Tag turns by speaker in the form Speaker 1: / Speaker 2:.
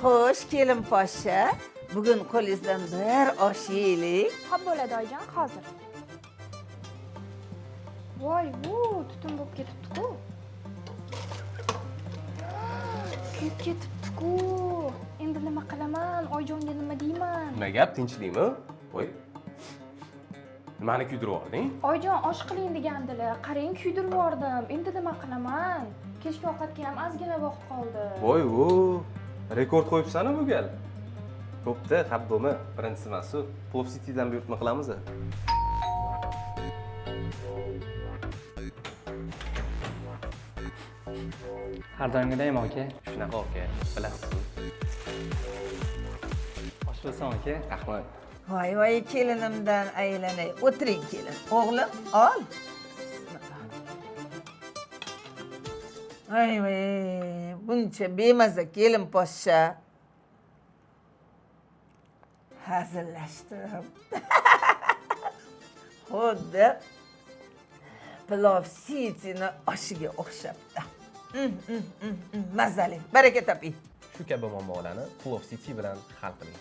Speaker 1: Xo'sh, kelin poshsha, bugun qo'lingizdan bir osh yeylik.
Speaker 2: Xo'p bo'ladi oyijon, hozir. Voy, bu tutun bo'lib ketibdi-ku. Kuyib ketibdi-ku. Endi nima qilaman? Oyijonga nima deyman?
Speaker 3: Nima gap, tinchlikmi? Voy. Nimani kuydirib yubording?
Speaker 2: Oyijon, osh qiling degandilar. Qarang, kuydirib yubordim. Endi nima qilaman? Kechki ovqatga ham ozgina vaqt qoldi.
Speaker 3: Voy, rekord qo'yibsan-a bu gal. Ko'pda xap bo'lma, birinchisi Mas'ud. Plov City'dan buyurtma qilamiz.
Speaker 4: Har doimgidaymi aka?
Speaker 3: Shunaqa aka, bilasiz.
Speaker 4: Osh bo'lsin aka.
Speaker 3: Rahmat.
Speaker 1: Voy, kelinimdan aylanay. O'tiring kelin. O'g'lim, ol. Voy, buncha bemaza kelin poshsha. Hazillashdim. Xuddi Plov City'ni oshiga o'xshabdi. Mazali. Baraka toping.
Speaker 3: Shu kabi muammolarni Plov City bilan hal qiling.